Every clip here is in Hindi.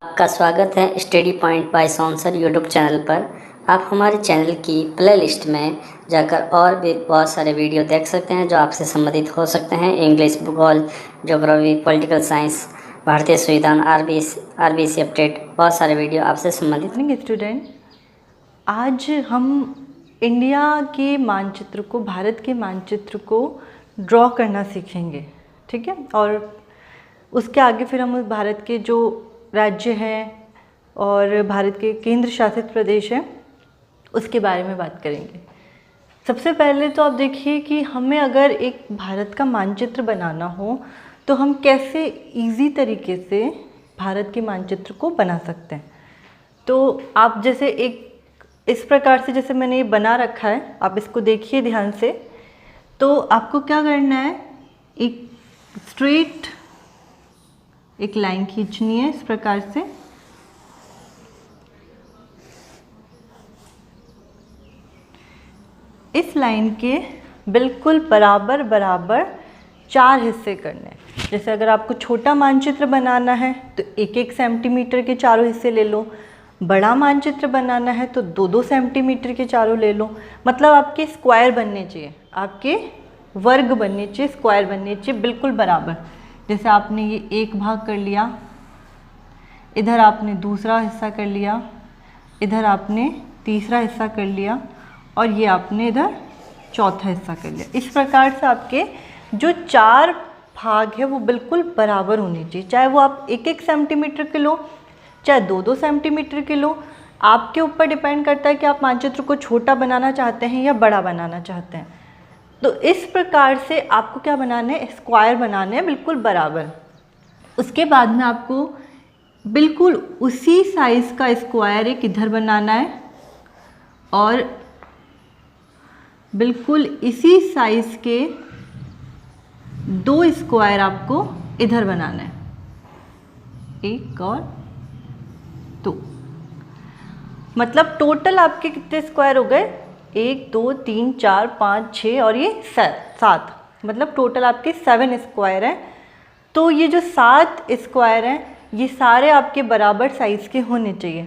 आपका स्वागत है स्टडी पॉइंट बाय सॉन्सर यूट्यूब चैनल पर। आप हमारे चैनल की प्लेलिस्ट में जाकर और भी बहुत सारे वीडियो देख सकते हैं जो आपसे संबंधित हो सकते हैं। इंग्लिश, भूगोल, ज्योग्राफी, पॉलिटिकल साइंस, भारतीय संविधान, आरबीसी अपडेट, बहुत सारे वीडियो आपसे संबंधित। मॉर्निंग स्टूडेंट, आज हम इंडिया के मानचित्र को, भारत के मानचित्र को ड्रॉ करना सीखेंगे, ठीक है। और उसके आगे फिर हम उस भारत के जो राज्य हैं और भारत के केंद्र शासित प्रदेश हैं उसके बारे में बात करेंगे। सबसे पहले तो आप देखिए कि हमें अगर एक भारत का मानचित्र बनाना हो तो हम कैसे इजी तरीके से भारत के मानचित्र को बना सकते हैं। तो आप जैसे एक इस प्रकार से जैसे मैंने ये बना रखा है, आप इसको देखिए ध्यान से। तो आपको क्या करना है, एक स्ट्रेट एक लाइन खींचनी है इस प्रकार से। इस लाइन के बिल्कुल बराबर बराबर 4 हिस्से करने हैं। जैसे अगर आपको छोटा मानचित्र बनाना है तो 1-1 सेंटीमीटर के चारों हिस्से ले लो। बड़ा मानचित्र बनाना है तो 2-2 सेंटीमीटर के चारों ले लो। मतलब आपके स्क्वायर बनने चाहिए, आपके वर्ग बनने चाहिए, स्क्वायर बनने चाहिए बिल्कुल बराबर। जैसे आपने ये एक भाग कर लिया, इधर आपने दूसरा हिस्सा कर लिया, इधर आपने तीसरा हिस्सा कर लिया और ये आपने इधर चौथा हिस्सा कर लिया। इस प्रकार से आपके जो 4 भाग है वो बिल्कुल बराबर होने चाहिए। चाहे वो आप 1-1 सेंटीमीटर के लो, चाहे 2-2 सेंटीमीटर के लो, आपके ऊपर डिपेंड करता है कि आप मानचित्र को छोटा बनाना चाहते हैं या बड़ा बनाना चाहते हैं। तो इस प्रकार से आपको क्या बनाना है, स्क्वायर बनाने हैं बिल्कुल बराबर। उसके बाद में आपको बिल्कुल उसी साइज़ का स्क्वायर एक इधर बनाना है और बिल्कुल इसी साइज़ के 2 स्क्वायर आपको इधर बनाना है, 1 और 2। मतलब टोटल आपके कितने स्क्वायर हो गए, 1 2 3 4 5 6 और ये 7। मतलब टोटल आपके 7 स्क्वायर हैं। तो ये जो 7 स्क्वायर हैं ये सारे आपके बराबर साइज़ के होने चाहिए।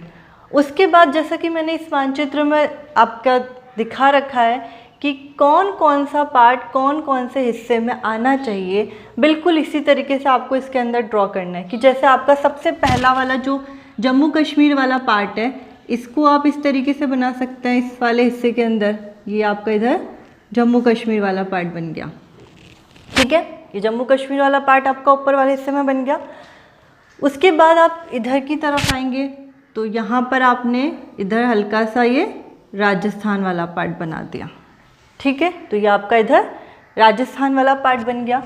उसके बाद जैसा कि मैंने इस मानचित्र में आपका दिखा रखा है कि कौन कौन सा पार्ट कौन कौन से हिस्से में आना चाहिए, बिल्कुल इसी तरीके से आपको इसके अंदर ड्रॉ करना है। कि जैसे आपका सबसे पहला वाला जो जम्मू कश्मीर वाला पार्ट है, इसको आप इस तरीके से बना सकते हैं। इस वाले हिस्से के अंदर ये आपका इधर जम्मू कश्मीर वाला पार्ट बन गया, ठीक है। ये जम्मू कश्मीर वाला पार्ट आपका ऊपर वाले हिस्से में बन गया। उसके बाद आप इधर की तरफ आएंगे तो यहाँ पर आपने इधर हल्का सा ये राजस्थान वाला पार्ट बना दिया, ठीक है। तो ये आपका इधर राजस्थान वाला पार्ट बन गया।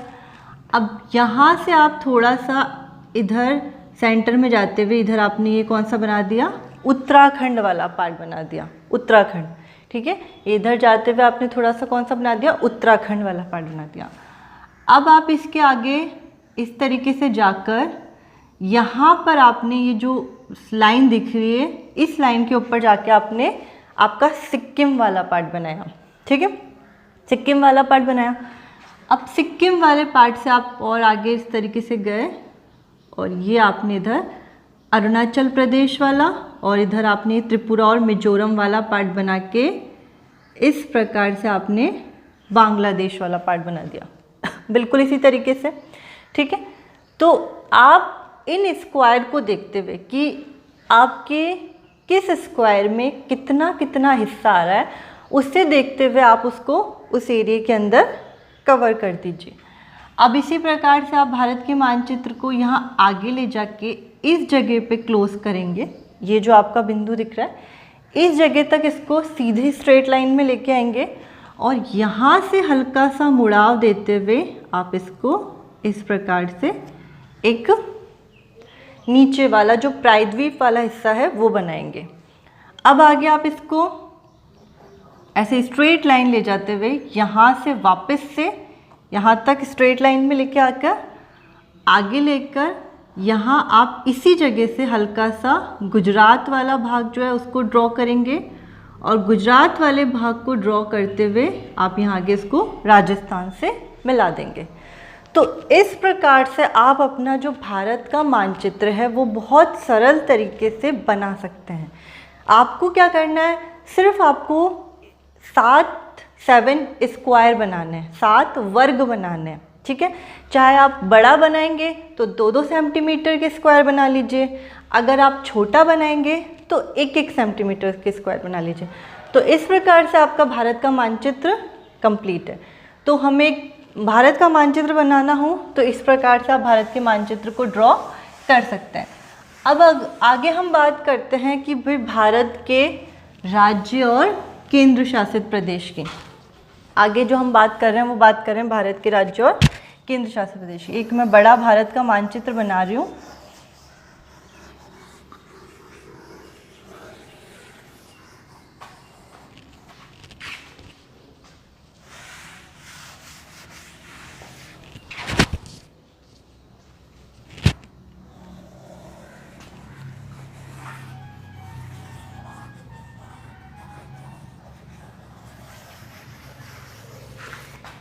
अब यहाँ से आप थोड़ा सा इधर सेंटर में जाते हुए इधर आपने ये कौन सा बना दिया, उत्तराखंड वाला पार्ट बना दिया, उत्तराखंड, ठीक है। इधर जाते हुए आपने थोड़ा सा कौन सा बना दिया, उत्तराखंड वाला पार्ट बना दिया। अब आप इसके आगे इस तरीके से जाकर यहाँ पर आपने ये जो लाइन दिख रही है, इस लाइन के ऊपर जाके आपने आपका सिक्किम वाला पार्ट बनाया, ठीक है। सिक्किम वाला पार्ट बनाया। अब सिक्किम वाले पार्ट से आप और आगे इस तरीके से गए और ये आपने इधर अरुणाचल प्रदेश वाला और इधर आपने त्रिपुरा और मिजोरम वाला पार्ट बना के इस प्रकार से आपने बांग्लादेश वाला पार्ट बना दिया बिल्कुल इसी तरीके से, ठीक है। तो आप इन स्क्वायर को देखते हुए कि आपके किस स्क्वायर में कितना कितना हिस्सा आ रहा है, उससे देखते हुए आप उसको उस एरिया के अंदर कवर कर दीजिए। अब इसी प्रकार से आप भारत के मानचित्र को यहाँ आगे ले जाके इस जगह पे क्लोज करेंगे। ये जो आपका बिंदु दिख रहा है इस जगह तक इसको सीधी स्ट्रेट लाइन में लेके आएंगे और यहाँ से हल्का सा मुड़ाव देते हुए आप इसको इस प्रकार से एक नीचे वाला जो प्रायद्वीप वाला हिस्सा है वो बनाएंगे। अब आगे आप इसको ऐसे स्ट्रेट लाइन ले जाते हुए यहाँ से वापस से यहाँ तक स्ट्रेट लाइन में लेके आकर आगे लेकर यहाँ आप इसी जगह से हल्का सा गुजरात वाला भाग जो है उसको ड्रॉ करेंगे और गुजरात वाले भाग को ड्रॉ करते हुए आप यहाँ आगे इसको राजस्थान से मिला देंगे। तो इस प्रकार से आप अपना जो भारत का मानचित्र है वो बहुत सरल तरीके से बना सकते हैं। आपको क्या करना है, सिर्फ आपको 7 स्क्वायर बनाने हैं, 7 वर्ग बनाने हैं, ठीक है। चाहे आप बड़ा बनाएंगे तो 2-2 सेंटीमीटर के स्क्वायर बना लीजिए, अगर आप छोटा बनाएंगे तो 1-1 सेंटीमीटर के स्क्वायर बना लीजिए। तो इस प्रकार से आपका भारत का मानचित्र कंप्लीट है। तो हमें भारत का मानचित्र बनाना हो तो इस प्रकार से आप भारत के मानचित्र को ड्रॉ कर सकते हैं। अब आगे हम बात करते हैं कि भाई भारत के राज्य और केंद्र शासित प्रदेश की। आगे जो हम बात कर रहे हैं वो बात कर रहे हैं भारत के राज्य और केंद्र शासित प्रदेश की। एक मैं बड़ा भारत का मानचित्र बना रही हूँ।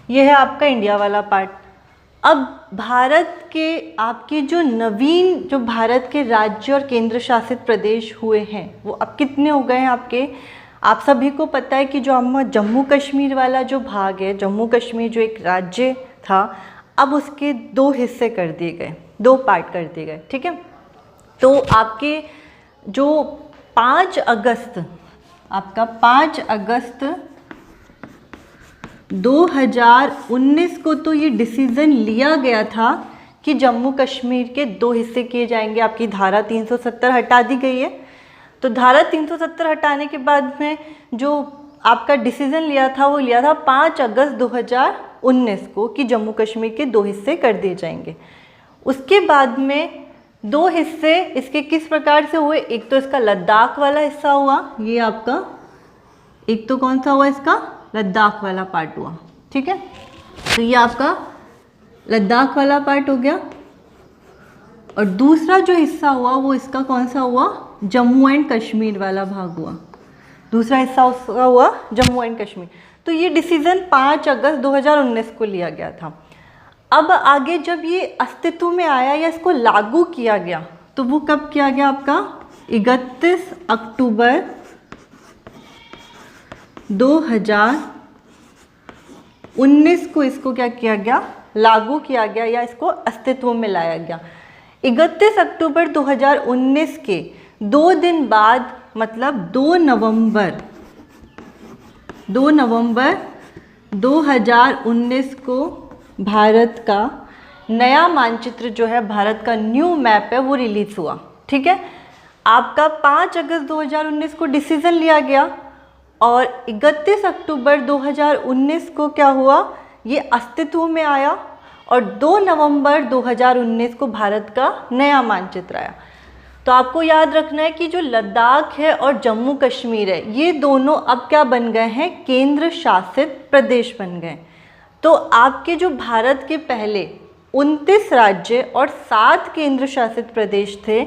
यह है आपका इंडिया वाला पार्ट। अब भारत के आपके जो नवीन जो भारत के राज्य और केंद्र शासित प्रदेश हुए हैं वो अब कितने हो गए हैं आपके। आप सभी को पता है कि जो हम जम्मू कश्मीर वाला जो भाग है, जम्मू कश्मीर जो एक राज्य था, अब उसके 2 हिस्से कर दिए गए, 2 पार्ट कर दिए गए, ठीक है। तो आपके जो 5 अगस्त, आपका 5 अगस्त 2019 को तो ये डिसीज़न लिया गया था कि जम्मू कश्मीर के 2 हिस्से किए जाएंगे। आपकी धारा 370 हटा दी गई है। तो धारा 370 हटाने के बाद में जो आपका डिसीज़न लिया था वो लिया था 5 अगस्त 2019 को कि जम्मू कश्मीर के 2 हिस्से कर दिए जाएंगे। उसके बाद में 2 हिस्से इसके किस प्रकार से हुए, एक तो इसका लद्दाख वाला हिस्सा हुआ, ये आपका एक तो कौन सा हुआ, इसका लद्दाख वाला पार्ट हुआ, ठीक है। तो ये आपका लद्दाख वाला पार्ट हो गया। और दूसरा जो हिस्सा हुआ वो इसका कौन सा हुआ, जम्मू एंड कश्मीर वाला भाग हुआ। दूसरा हिस्सा उसका हुआ जम्मू एंड कश्मीर। तो ये डिसीज़न 5 अगस्त 2019 को लिया गया था। अब आगे जब ये अस्तित्व में आया या इसको लागू किया गया तो वो कब किया गया, आपका 31 अक्टूबर 2019 को इसको क्या किया गया, लागू किया गया या इसको अस्तित्व में लाया गया। 31 अक्टूबर 2019 के 2 दिन बाद, मतलब 2 नवंबर 2019 को भारत का नया मानचित्र जो है, भारत का न्यू मैप है, वो रिलीज हुआ, ठीक है। आपका 5 अगस्त 2019 को डिसीजन लिया गया और 31 अक्टूबर 2019 को क्या हुआ, ये अस्तित्व में आया और 2 नवंबर 2019 को भारत का नया मानचित्र आया। तो आपको याद रखना है कि जो लद्दाख है और जम्मू कश्मीर है, ये दोनों अब क्या बन गए हैं, केंद्र शासित प्रदेश बन गए। तो आपके जो भारत के पहले 29 राज्य और 7 केंद्र शासित प्रदेश थे,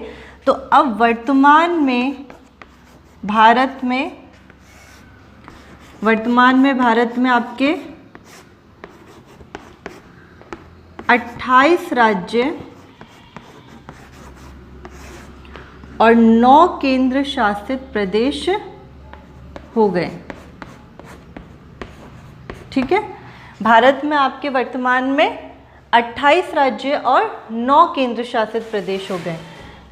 तो अब वर्तमान में भारत में आपके 28 राज्य और 9 केंद्र शासित प्रदेश हो गए, ठीक है। भारत में आपके वर्तमान में 28 राज्य और 9 केंद्र शासित प्रदेश हो गए।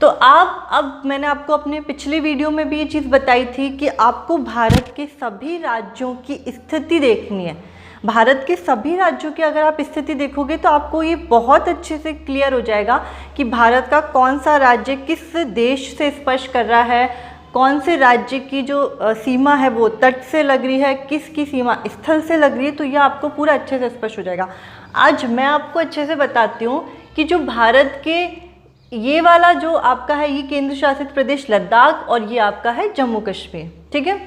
तो आप, अब मैंने आपको अपने पिछले वीडियो में भी ये चीज़ बताई थी कि आपको भारत के सभी राज्यों की स्थिति देखनी है। भारत के सभी राज्यों की अगर आप स्थिति देखोगे तो आपको ये बहुत अच्छे से क्लियर हो जाएगा कि भारत का कौन सा राज्य किस देश से स्पर्श कर रहा है, कौन से राज्य की जो सीमा है वो तट से लग रही है, किसकी सीमा स्थल से लग रही है। तो यह आपको पूरा अच्छे से स्पष्ट हो जाएगा। आज मैं आपको अच्छे से बताती हूँ कि जो भारत के ये वाला जो आपका है, ये केंद्र शासित प्रदेश लद्दाख और ये आपका है जम्मू कश्मीर, ठीक है।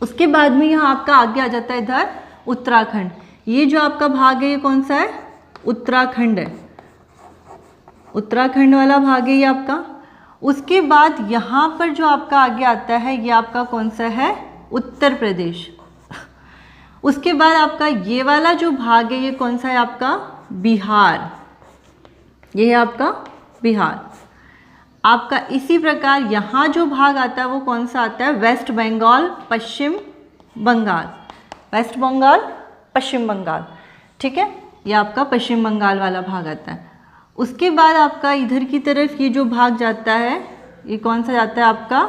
उसके बाद में यहाँ आपका आगे आ जाता है इधर उत्तराखंड। ये जो आपका भाग है ये कौन सा है, उत्तराखंड है, उत्तराखंड वाला भाग है ये आपका। उसके बाद यहाँ पर जो आपका आगे आता है ये आपका कौन सा है, उत्तर प्रदेश। उसके बाद आपका ये वाला जो भाग है ये कौन सा है, आपका बिहार, ये है आपका बिहार। आपका इसी प्रकार यहाँ जो भाग आता है वो कौन सा आता है, वेस्ट बंगाल, पश्चिम बंगाल, वेस्ट बंगाल, पश्चिम बंगाल, ठीक है, ये आपका पश्चिम बंगाल वाला भाग आता है। उसके बाद आपका इधर की तरफ ये जो भाग जाता है ये कौन सा जाता है आपका,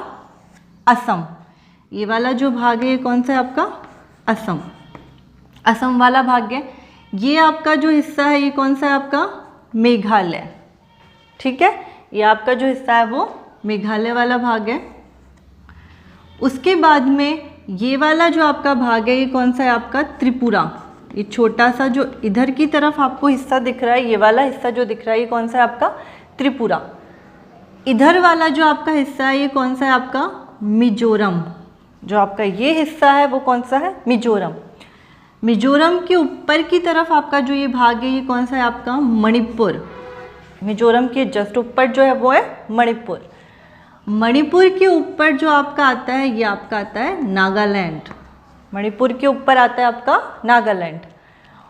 असम। ये वाला जो भाग है ये कौन सा है आपका, असम, असम वाला भाग है। ये आपका जो हिस्सा है ये कौन सा है आपका, मेघालय, ठीक है, ये आपका जो हिस्सा है वो मेघालय वाला भाग है। उसके बाद में ये वाला जो आपका भाग है ये कौन सा है आपका, त्रिपुरा। ये छोटा सा जो इधर की तरफ आपको हिस्सा दिख रहा है, ये वाला हिस्सा जो दिख रहा है ये कौन सा है आपका, त्रिपुरा। इधर वाला जो आपका हिस्सा है ये कौन सा है आपका, मिजोरम। जो आपका ये हिस्सा है वो कौन सा है, मिजोरम। मिजोरम के ऊपर की तरफ आपका जो ये भाग है ये कौन सा है आपका, मणिपुर। मिजोरम के जस्ट ऊपर जो है वो है मणिपुर। मणिपुर के ऊपर जो आपका आता है ये आपका आता है नागालैंड। मणिपुर के ऊपर आता है आपका नागालैंड,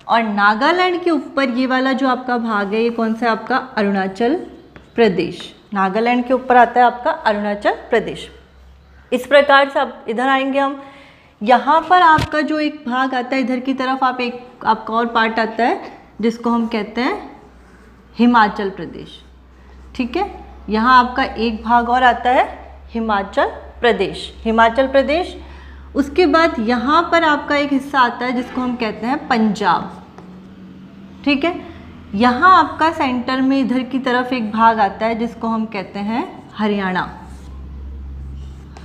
और नागालैंड के ऊपर ये वाला जो आपका भाग है ये कौन सा है आपका, अरुणाचल प्रदेश। नागालैंड के ऊपर आता है आपका अरुणाचल प्रदेश। इस प्रकार से अब इधर आएंगे हम, यहाँ पर आपका जो एक भाग आता है इधर की तरफ आप एक आपका और पार्ट आता है जिसको हम कहते हैं हिमाचल प्रदेश, ठीक है। यहाँ आपका एक भाग और आता है हिमाचल प्रदेश, हिमाचल प्रदेश। उसके बाद यहाँ पर आपका एक हिस्सा आता है जिसको हम कहते हैं पंजाब, ठीक है। यहाँ आपका सेंटर में इधर की तरफ एक भाग आता है जिसको हम कहते हैं हरियाणा,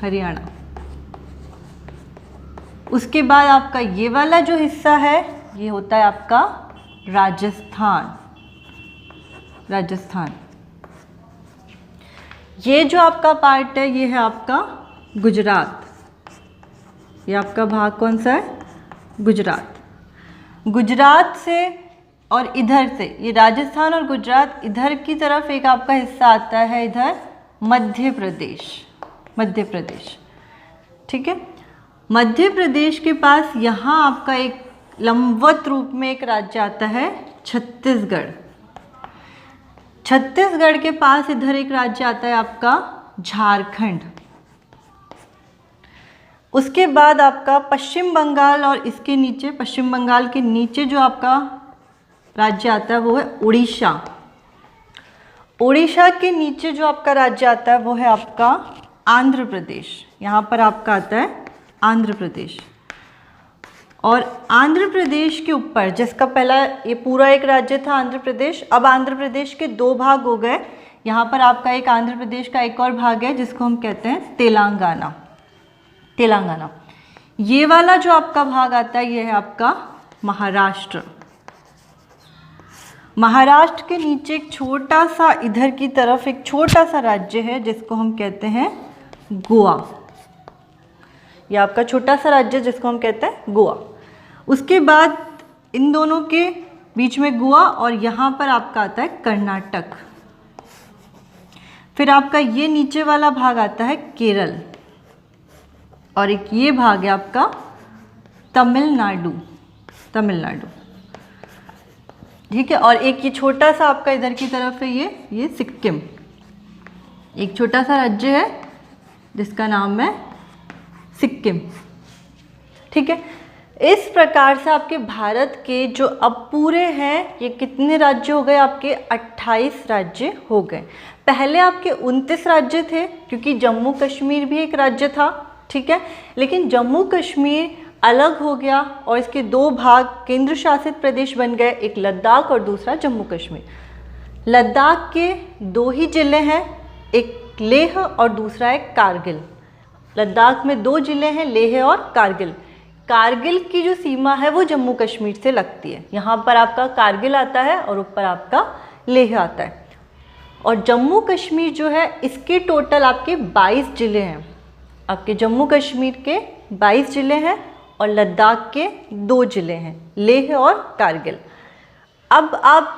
हरियाणा। उसके बाद आपका ये वाला जो हिस्सा है ये होता है आपका राजस्थान, राजस्थान। ये जो आपका पार्ट है ये है आपका गुजरात। ये आपका भाग कौन सा है, गुजरात। गुजरात से और इधर से ये राजस्थान और गुजरात, इधर की तरफ एक आपका हिस्सा आता है इधर मध्य प्रदेश, मध्य प्रदेश, ठीक है। मध्य प्रदेश के पास यहाँ आपका एक लंबवत रूप में एक राज्य आता है छत्तीसगढ़। छत्तीसगढ़ के पास इधर एक राज्य आता है आपका झारखंड। उसके बाद आपका पश्चिम बंगाल और इसके नीचे, पश्चिम बंगाल के नीचे जो आपका राज्य आता है वो है उड़ीसा। उड़ीसा के नीचे जो आपका राज्य आता है वो है आपका आंध्र प्रदेश। यहाँ पर आपका आता है आंध्र प्रदेश, और आंध्र प्रदेश के ऊपर जिसका पहला ये पूरा एक राज्य था आंध्र प्रदेश, अब आंध्र प्रदेश के दो भाग हो गए। यहाँ पर आपका एक आंध्र प्रदेश का एक और भाग है जिसको हम कहते हैं तेलंगाना, तेलंगाना। ये वाला जो आपका भाग आता है ये है आपका महाराष्ट्र। महाराष्ट्र के नीचे एक छोटा सा इधर की तरफ एक छोटा सा राज्य है जिसको हम कहते हैं गोवा। ये आपका छोटा सा राज्य जिसको हम कहते हैं गोवा। उसके बाद इन दोनों के बीच में गोवा और यहाँ पर आपका आता है कर्नाटक। फिर आपका ये नीचे वाला भाग आता है केरल, और एक ये भाग है आपका तमिलनाडु, तमिलनाडु, ठीक है। और एक ये छोटा सा आपका इधर की तरफ है ये सिक्किम। एक छोटा सा राज्य है जिसका नाम है सिक्किम, ठीक है। इस प्रकार से आपके भारत के जो अब पूरे हैं ये कितने राज्य हो गए, आपके 28 राज्य हो गए। पहले आपके 29 राज्य थे क्योंकि जम्मू कश्मीर भी एक राज्य था, ठीक है। लेकिन जम्मू कश्मीर अलग हो गया और इसके दो भाग केंद्र शासित प्रदेश बन गए, एक लद्दाख और दूसरा जम्मू कश्मीर। लद्दाख के 2 ही जिले हैं, एक लेह और दूसरा है कारगिल। लद्दाख में 2 जिले हैं, लेह और कारगिल। कारगिल की जो सीमा है वो जम्मू कश्मीर से लगती है। यहाँ पर आपका कारगिल आता है और ऊपर आपका लेह आता है। और जम्मू कश्मीर जो है इसके टोटल आपके 22 जिले हैं। आपके जम्मू कश्मीर के 22 जिले हैं और लद्दाख के 2 जिले हैं, लेह और कारगिल। अब आप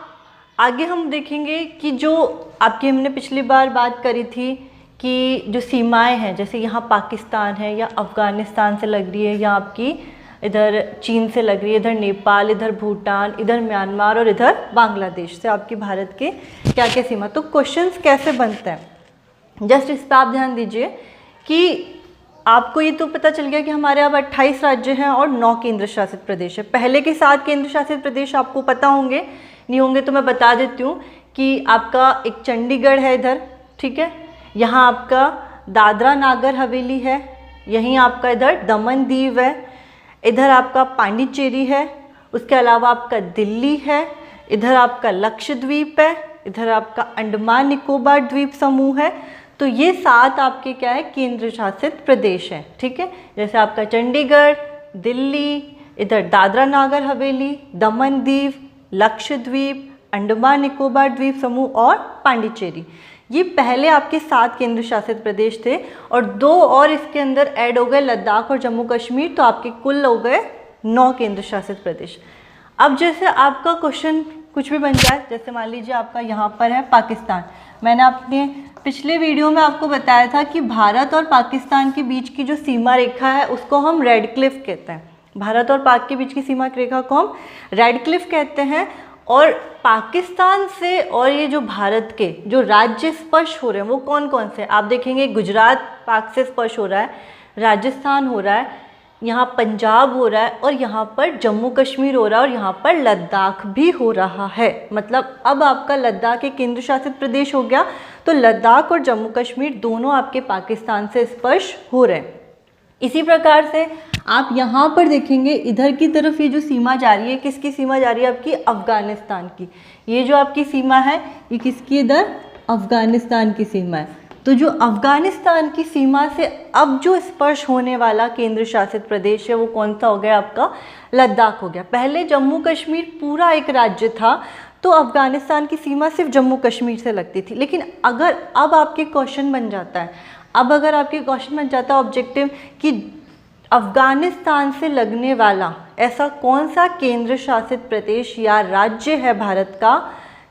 आगे हम देखेंगे कि जो आपकी हमने पिछली बार बात करी थी कि जो सीमाएं हैं, जैसे यहाँ पाकिस्तान है या अफ़गानिस्तान से लग रही है या आपकी इधर चीन से लग रही है, इधर नेपाल, इधर भूटान, इधर म्यांमार और इधर बांग्लादेश से आपकी भारत के क्या क्या सीमा। तो क्वेश्चंस कैसे बनते हैं, जस्ट इस पर आप ध्यान दीजिए कि आपको ये तो पता चल गया कि हमारे अब 28 राज्य हैं और 9 केंद्र शासित प्रदेश है। पहले के 7 केंद्र शासित प्रदेश आपको पता होंगे, नहीं होंगे तो मैं बता देती हूँ कि आपका एक चंडीगढ़ है इधर, ठीक है, यहाँ आपका दादरा नागर हवेली है, यहीं आपका इधर दमन दीव है, इधर आपका पांडिचेरी है, उसके अलावा आपका दिल्ली है, इधर आपका लक्षद्वीप है, इधर आपका अंडमान निकोबार द्वीप समूह है। तो ये 7 आपके क्या है, केंद्र शासित प्रदेश हैं, ठीक है। जैसे आपका चंडीगढ़, दिल्ली, इधर दादरा नागर हवेली, दमन दीव, लक्षद्वीप, अंडमान निकोबार द्वीप समूह और पांडिचेरी, ये पहले आपके 7 केंद्र शासित प्रदेश थे और 2 और इसके अंदर ऐड हो गए, लद्दाख और जम्मू कश्मीर, तो आपके कुल हो गए 9 केंद्र शासित प्रदेश। अब जैसे आपका क्वेश्चन कुछ भी बन जाए, जैसे मान लीजिए आपका यहाँ पर है पाकिस्तान, मैंने अपने पिछले वीडियो में आपको बताया था कि भारत और पाकिस्तान के बीच की जो सीमा रेखा है उसको हम रेड क्लिफ कहते हैं। भारत और पाक के बीच की सीमा रेखा को हम रेड क्लिफ कहते हैं। और पाकिस्तान से और ये जो भारत के जो राज्य स्पर्श हो रहे हैं वो कौन कौन से, आप देखेंगे गुजरात पाक से स्पर्श हो रहा है, राजस्थान हो रहा है, यहाँ पंजाब हो रहा है और यहाँ पर जम्मू कश्मीर हो रहा है और यहाँ पर लद्दाख भी हो रहा है। मतलब अब आपका लद्दाख एक केंद्र शासित प्रदेश हो गया, तो लद्दाख और जम्मू कश्मीर दोनों आपके पाकिस्तान से स्पर्श हो रहे हैं। इसी प्रकार से आप यहाँ पर देखेंगे इधर की तरफ ये जो सीमा जा रही है, किसकी सीमा जा रही है, आपकी अफ़गानिस्तान की। ये जो आपकी सीमा है ये किसकी, इधर अफ़गानिस्तान की सीमा है। तो जो अफ़गानिस्तान की सीमा से अब जो स्पर्श होने वाला केंद्र शासित प्रदेश है वो कौन सा हो गया, आपका लद्दाख हो गया। पहले जम्मू कश्मीर पूरा एक राज्य था, तो अफ़गानिस्तान की सीमा सिर्फ जम्मू कश्मीर से लगती थी। लेकिन अगर अब आपके क्वेश्चन बन जाता है, अब अगर आपके क्वेश्चन बन जाता है ऑब्जेक्टिव कि अफ़गानिस्तान से लगने वाला ऐसा कौन सा केंद्र शासित प्रदेश या राज्य है भारत का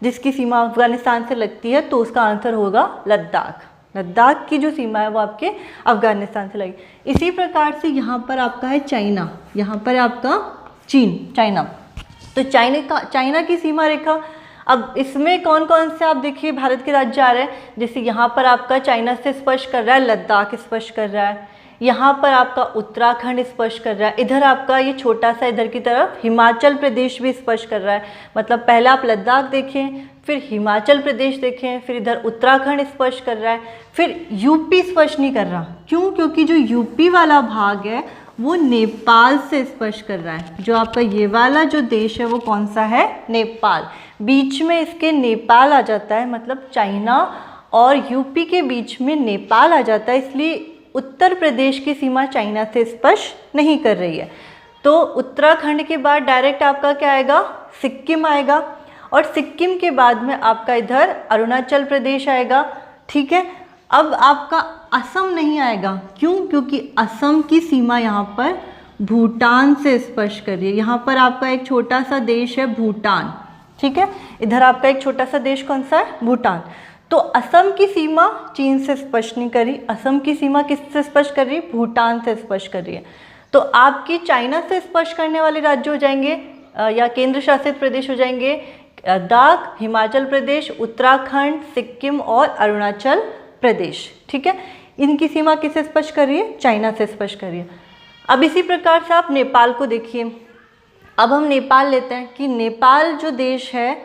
जिसकी सीमा अफ़गानिस्तान से लगती है, तो उसका आंसर होगा लद्दाख। लद्दाख की जो सीमा है वो आपके अफ़गानिस्तान से लगी। इसी प्रकार से यहाँ पर आपका है चाइना, यहाँ पर आपका चीन, चाइना। तो चाइना की सीमा रेखा, अब इसमें कौन कौन से आप देखिए भारत के राज्य आ रहे हैं। जैसे यहाँ पर आपका चाइना से स्पर्श कर रहा है, लद्दाख स्पर्श कर रहा है, यहाँ पर आपका उत्तराखंड स्पर्श कर रहा है, इधर आपका ये छोटा सा इधर की तरफ हिमाचल प्रदेश भी स्पर्श कर रहा है। मतलब पहले आप लद्दाख देखें, फिर हिमाचल प्रदेश देखें, फिर इधर उत्तराखंड स्पर्श कर रहा है, फिर यूपी स्पर्श नहीं कर रहा। क्यों? क्योंकि जो यूपी वाला भाग है वो नेपाल से स्पर्श कर रहा है। जो आपका ये वाला जो देश है वो कौन सा है, नेपाल। बीच में इसके नेपाल आ जाता है, मतलब चाइना और यूपी के बीच में नेपाल आ जाता है, इसलिए उत्तर प्रदेश की सीमा चाइना से स्पर्श नहीं कर रही है। तो उत्तराखंड के बाद डायरेक्ट आपका क्या आएगा, सिक्किम आएगा, और सिक्किम के बाद में आपका इधर अरुणाचल प्रदेश आएगा, ठीक है। अब आपका असम नहीं आएगा, क्यों? क्योंकि असम की सीमा यहाँ पर भूटान से स्पर्श कर रही है। यहाँ पर आपका एक छोटा सा देश है भूटान, ठीक है। इधर आपका एक छोटा सा देश कौन सा है, भूटान। तो असम की सीमा चीन से स्पर्श नहीं कर रही, असम की सीमा किससे स्पर्श कर रही है, भूटान से स्पर्श कर रही है। तो आपकी चाइना से स्पर्श करने वाले राज्य हो जाएंगे या केंद्र शासित प्रदेश हो जाएंगे लद्दाख, हिमाचल प्रदेश, उत्तराखंड, सिक्किम और अरुणाचल प्रदेश, ठीक है। इनकी सीमा किससे स्पर्श कर रही है, चाइना से स्पर्श कर रही है। अब इसी प्रकार से आप नेपाल को देखिए। अब हम नेपाल लेते हैं कि नेपाल जो देश है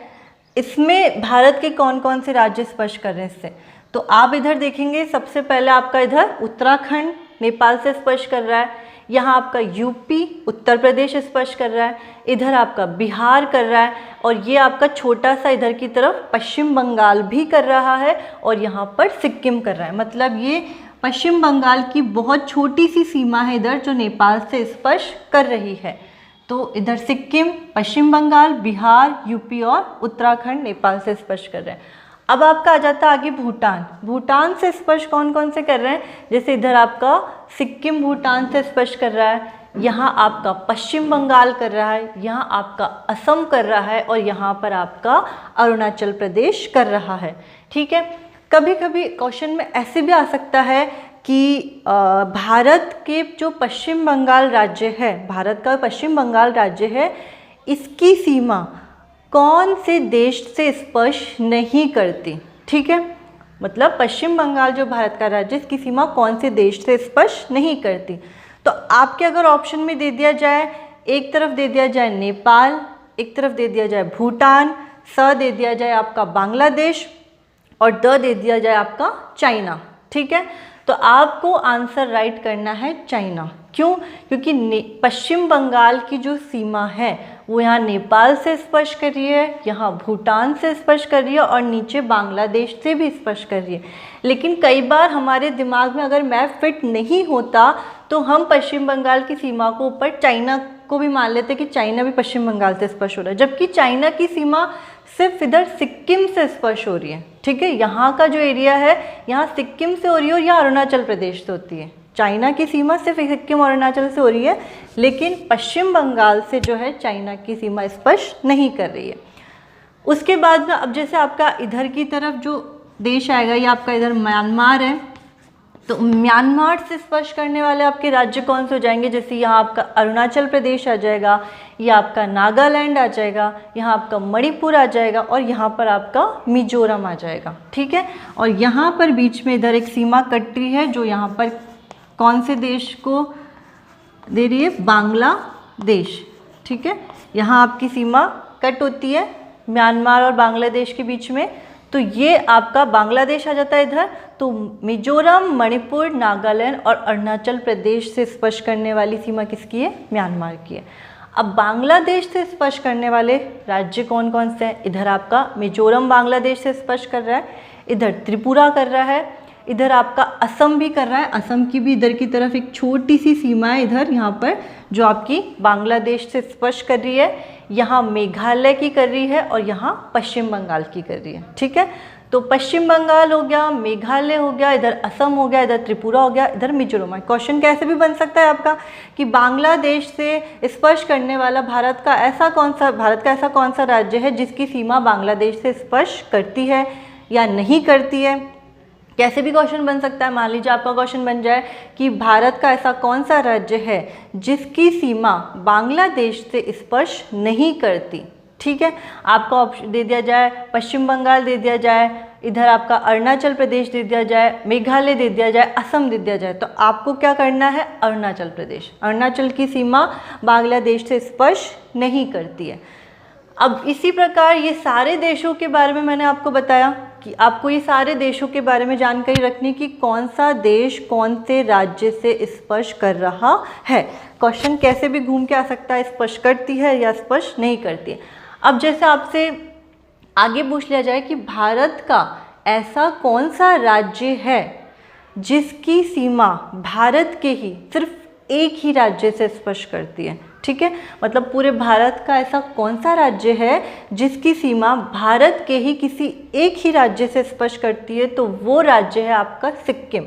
इसमें भारत के कौन कौन से राज्य स्पर्श कर रहे हैं इससे। तो आप इधर देखेंगे, सबसे पहले आपका इधर उत्तराखंड नेपाल से स्पर्श कर रहा है, यहाँ आपका यूपी उत्तर प्रदेश स्पर्श कर रहा है, इधर आपका बिहार कर रहा है, और ये आपका छोटा सा इधर की तरफ पश्चिम बंगाल भी कर रहा है, और यहाँ पर सिक्किम कर रहा है। मतलब ये पश्चिम बंगाल की बहुत छोटी सी सीमा है इधर जो नेपाल से स्पर्श कर रही है। तो इधर सिक्किम, पश्चिम बंगाल, बिहार, यूपी और उत्तराखंड नेपाल से स्पर्श कर रहे हैं। अब आपका आ जाता है आगे भूटान। भूटान से स्पर्श कौन कौन से कर रहे हैं, जैसे इधर आपका सिक्किम भूटान से स्पर्श कर रहा है, यहाँ आपका पश्चिम बंगाल कर रहा है, यहाँ आपका असम कर रहा है, और यहाँ पर आपका अरुणाचल प्रदेश कर रहा है, ठीक है। कभी कभी क्वेश्चन में ऐसे भी आ सकता है कि भारत के जो पश्चिम बंगाल राज्य है, भारत का पश्चिम बंगाल राज्य है, इसकी सीमा कौन से देश से स्पर्श नहीं करती। ठीक है, मतलब पश्चिम बंगाल जो भारत का राज्य, इसकी सीमा कौन से देश से स्पर्श नहीं करती। तो आपके अगर ऑप्शन में दे दिया जाए, एक तरफ दे दिया जाए नेपाल, एक तरफ दे दिया जाए भूटान, स दे दिया जाए आपका बांग्लादेश और द दे दिया जाए आपका चाइना। ठीक है, तो आपको आंसर राइट करना है चाइना। क्यों? क्योंकि पश्चिम बंगाल की जो सीमा है वो यहाँ नेपाल से स्पर्श कर रही है, यहाँ भूटान से स्पर्श कर रही है और नीचे बांग्लादेश से भी स्पर्श कर रही है। लेकिन कई बार हमारे दिमाग में अगर मैप फिट नहीं होता तो हम पश्चिम बंगाल की सीमा को ऊपर चाइना को भी मान लेते कि चाइना भी पश्चिम बंगाल से स्पर्श हो रहा है, जबकि चाइना की सीमा सिर्फ इधर सिक्किम से स्पर्श हो रही है। ठीक है, यहाँ का जो एरिया है यहाँ सिक्किम से हो रही है और यहाँ अरुणाचल प्रदेश से होती है। चाइना की सीमा सिर्फ सिक्किम और अरुणाचल से हो रही है, लेकिन पश्चिम बंगाल से जो है चाइना की सीमा स्पर्श नहीं कर रही है। उसके बाद में अब जैसे आपका इधर की तरफ जो देश आएगा, ये आपका इधर म्यांमार है, तो म्यांमार से स्पर्श करने वाले आपके राज्य कौन से हो जाएंगे? जैसे यहाँ आपका अरुणाचल प्रदेश आ जाएगा, ये आपका नागालैंड आ जाएगा, यहाँ आपका मणिपुर आ जाएगा और यहाँ पर आपका मिजोरम आ जाएगा। ठीक है, और यहाँ पर बीच में इधर एक सीमा कट रही है जो यहाँ पर कौन से देश को दे रही है? बांग्लादेश। ठीक है, यहाँ आपकी सीमा कट होती है म्यांमार और बांग्लादेश के बीच में, तो ये आपका बांग्लादेश आ जाता है इधर। तो मिजोरम, मणिपुर, नागालैंड और अरुणाचल प्रदेश से स्पर्श करने वाली सीमा किसकी है? म्यांमार की है। अब बांग्लादेश से स्पर्श करने वाले राज्य कौन कौन से हैं? इधर आपका मिजोरम बांग्लादेश से स्पर्श कर रहा है, इधर त्रिपुरा कर रहा है, इधर आपका असम भी कर रहा है। असम की भी इधर की तरफ एक छोटी सी सीमा है इधर यहाँ पर जो आपकी बांग्लादेश से स्पर्श कर रही है। यहाँ मेघालय की कर रही है और यहाँ पश्चिम बंगाल की कर रही है। ठीक है, तो पश्चिम बंगाल हो गया, मेघालय हो गया, इधर असम हो गया, इधर त्रिपुरा हो गया, इधर मिजोरम है। क्वेश्चन कैसे भी बन सकता है आपका कि बांग्लादेश से स्पर्श करने वाला भारत का ऐसा कौन सा राज्य है जिसकी सीमा बांग्लादेश से स्पर्श करती है या नहीं करती है। कैसे भी क्वेश्चन बन सकता है। मान लीजिए आपका क्वेश्चन बन जाए कि भारत का ऐसा कौन सा राज्य है जिसकी सीमा बांग्लादेश से स्पर्श नहीं करती। ठीक है, आपका ऑप्शन दे दिया जाए पश्चिम बंगाल दे दिया जाए, इधर आपका अरुणाचल प्रदेश दे दिया जाए, मेघालय दे दिया जाए, असम दे दिया जाए, तो आपको क्या करना है? अरुणाचल प्रदेश। अरुणाचल की सीमा बांग्लादेश से स्पर्श नहीं करती है। अब इसी प्रकार ये सारे देशों के बारे में मैंने आपको बताया कि आपको ये सारे देशों के बारे में जानकारी रखनी कि कौन सा देश कौन से राज्य से स्पर्श कर रहा है। क्वेश्चन कैसे भी घूम के आ सकता है, स्पर्श करती है या स्पर्श नहीं करती है। अब जैसे आपसे आगे पूछ लिया जाए कि भारत का ऐसा कौन सा राज्य है जिसकी सीमा भारत के ही सिर्फ एक ही राज्य से स्पर्श करती है। ठीक है, मतलब पूरे भारत का ऐसा कौन सा राज्य है जिसकी सीमा भारत के ही किसी एक ही राज्य से स्पर्श करती है, तो वो राज्य है आपका सिक्किम।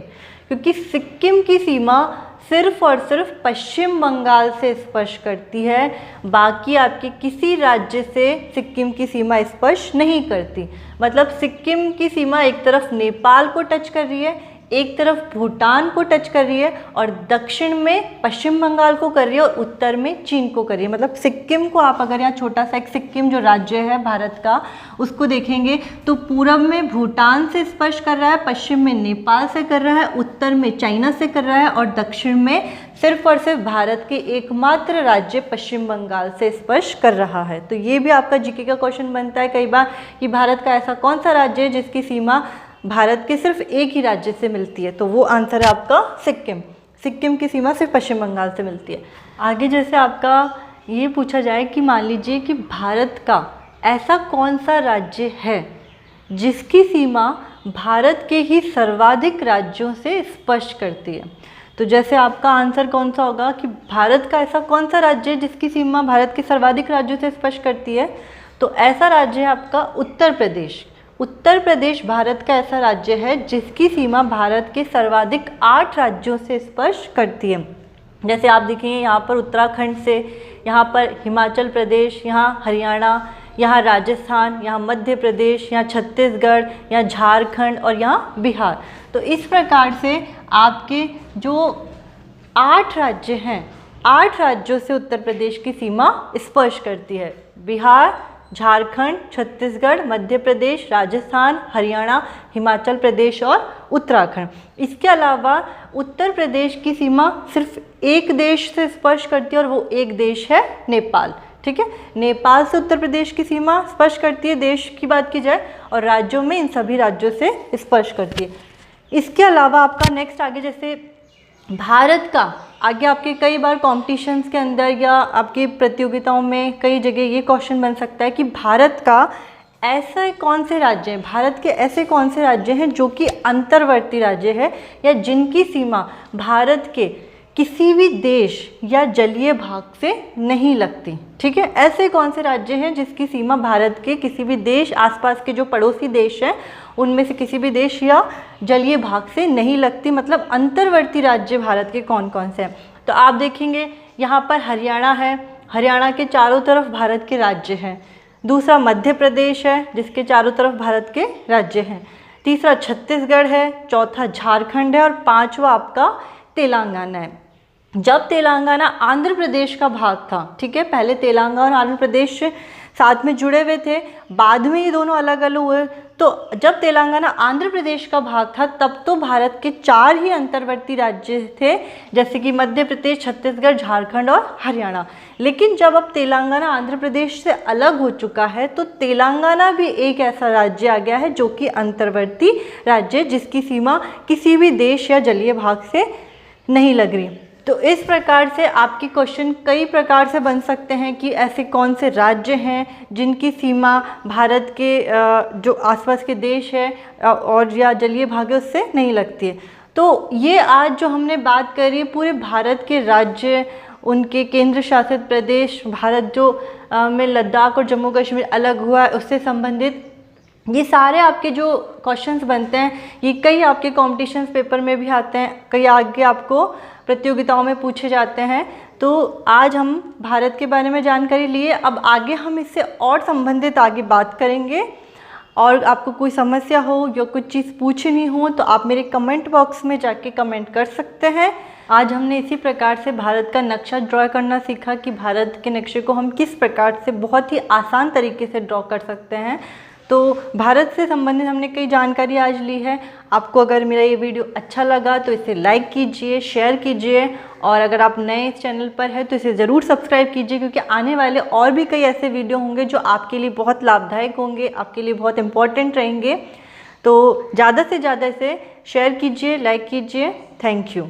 क्योंकि सिक्किम की सीमा सिर्फ और सिर्फ पश्चिम बंगाल से स्पर्श करती है, बाकी आपके किसी राज्य से सिक्किम की सीमा स्पर्श नहीं करती। मतलब सिक्किम की सीमा एक तरफ नेपाल को टच कर रही है, एक तरफ भूटान को टच कर रही है और दक्षिण में पश्चिम बंगाल को कर रही है और उत्तर में चीन को कर रही है। मतलब सिक्किम को आप अगर यहाँ छोटा सा एक सिक्किम जो राज्य है भारत का उसको देखेंगे तो पूरब में भूटान से स्पर्श कर रहा है, पश्चिम में नेपाल से कर रहा है, उत्तर में चाइना से कर रहा है और दक्षिण में सिर्फ और सिर्फ भारत के एकमात्र राज्य पश्चिम बंगाल से स्पर्श कर रहा है। तो ये भी आपका जीके का क्वेश्चन बनता है कई बार कि भारत का ऐसा कौन सा राज्य है जिसकी सीमा भारत के सिर्फ एक ही राज्य से मिलती है, तो वो आंसर है आपका सिक्किम। सिक्किम की सीमा सिर्फ पश्चिम बंगाल से मिलती है। आगे जैसे आपका ये पूछा जाए कि मान लीजिए कि भारत का ऐसा कौन सा राज्य है जिसकी सीमा भारत के ही सर्वाधिक राज्यों से स्पर्श करती है, तो जैसे आपका आंसर कौन सा होगा कि भारत का ऐसा कौन सा राज्य है जिसकी सीमा भारत के सर्वाधिक राज्यों से स्पर्श करती है, तो ऐसा राज्य है आपका उत्तर प्रदेश। उत्तर प्रदेश भारत का ऐसा राज्य है जिसकी सीमा भारत के सर्वाधिक 8 राज्यों से स्पर्श करती है। जैसे आप देखेंगे यहाँ पर उत्तराखंड से, यहाँ पर हिमाचल प्रदेश, यहाँ हरियाणा, यहाँ राजस्थान, यहाँ मध्य प्रदेश, यहाँ छत्तीसगढ़, यहाँ झारखंड और यहाँ बिहार। तो इस प्रकार से आपके जो 8 राज्य हैं, 8 राज्यों से उत्तर प्रदेश की सीमा स्पर्श करती है। बिहार, झारखंड, छत्तीसगढ़, मध्य प्रदेश, राजस्थान, हरियाणा, हिमाचल प्रदेश और उत्तराखंड। इसके अलावा उत्तर प्रदेश की सीमा सिर्फ एक देश से स्पर्श करती है और वो एक देश है नेपाल। ठीक है, नेपाल से उत्तर प्रदेश की सीमा स्पर्श करती है, देश की बात की जाए, और राज्यों में इन सभी राज्यों से स्पर्श करती है। इसके अलावा आपका नेक्स्ट आगे, जैसे भारत का आगे आपके कई बार कॉम्पिटिशन्स के अंदर या आपकी प्रतियोगिताओं में कई जगह ये क्वेश्चन बन सकता है कि भारत का ऐसे कौन से राज्य हैं, भारत के ऐसे कौन से राज्य हैं जो कि अंतर्वर्ती राज्य है या जिनकी सीमा भारत के किसी भी देश या जलीय भाग से नहीं लगती। ठीक है, ऐसे कौन से राज्य हैं जिसकी सीमा भारत के किसी भी देश, आसपास के जो पड़ोसी देश हैं उनमें से किसी भी देश या जलीय भाग से नहीं लगती, मतलब अंतर्वर्ती राज्य भारत के कौन कौन से हैं। तो आप देखेंगे यहाँ पर हरियाणा है, हरियाणा के चारों तरफ भारत के राज्य हैं। दूसरा मध्य प्रदेश है जिसके चारों तरफ भारत के राज्य हैं। तीसरा छत्तीसगढ़ है, चौथा झारखंड है और पांचवा आपका तेलंगाना है। जब तेलंगाना आंध्र प्रदेश का भाग था, ठीक है, पहले तेलंगाना और आंध्र प्रदेश साथ में जुड़े हुए थे, बाद में ये दोनों अलग अलग हुए। तो जब तेलंगाना आंध्र प्रदेश का भाग था तब तो भारत के 4 ही अंतर्वर्ती राज्य थे, जैसे कि मध्य प्रदेश, छत्तीसगढ़, झारखंड और हरियाणा। लेकिन जब अब तेलंगाना आंध्र प्रदेश से अलग हो चुका है तो तेलंगाना भी एक ऐसा राज्य आ गया है जो कि अंतर्वर्ती राज्य, जिसकी सीमा किसी भी देश या जलीय भाग से नहीं लग रही। तो इस प्रकार से आपके क्वेश्चन कई प्रकार से बन सकते हैं कि ऐसे कौन से राज्य हैं जिनकी सीमा भारत के जो आसपास के देश है और या जलीय भाग है उससे नहीं लगती है। तो ये आज जो हमने बात करी पूरे भारत के राज्य, उनके केंद्र शासित प्रदेश, भारत जो में लद्दाख और जम्मू कश्मीर अलग हुआ है उससे संबंधित ये सारे आपके जो क्वेश्चंस बनते हैं, ये कई आपके कॉम्पिटिशन्स पेपर में भी आते हैं, कई आगे आपको प्रतियोगिताओं में पूछे जाते हैं। तो आज हम भारत के बारे में जानकारी लिए, अब आगे हम इससे और संबंधित आगे बात करेंगे। और आपको कोई समस्या हो या कुछ चीज़ पूछनी हो तो आप मेरे कमेंट बॉक्स में जाके कमेंट कर सकते हैं। आज हमने इसी प्रकार से भारत का नक्शा ड्रॉ करना सीखा कि भारत के नक्शे को हम किस प्रकार से बहुत ही आसान तरीके से ड्रॉ कर सकते हैं। तो भारत से संबंधित हमने कई जानकारी आज ली है। आपको अगर मेरा ये वीडियो अच्छा लगा तो इसे लाइक कीजिए, शेयर कीजिए, और अगर आप नए इस चैनल पर हैं तो इसे ज़रूर सब्सक्राइब कीजिए, क्योंकि आने वाले और भी कई ऐसे वीडियो होंगे जो आपके लिए बहुत लाभदायक होंगे, आपके लिए बहुत इम्पॉर्टेंट रहेंगे। तो ज़्यादा से ज़्यादा इसे शेयर कीजिए, लाइक कीजिए। Thank you.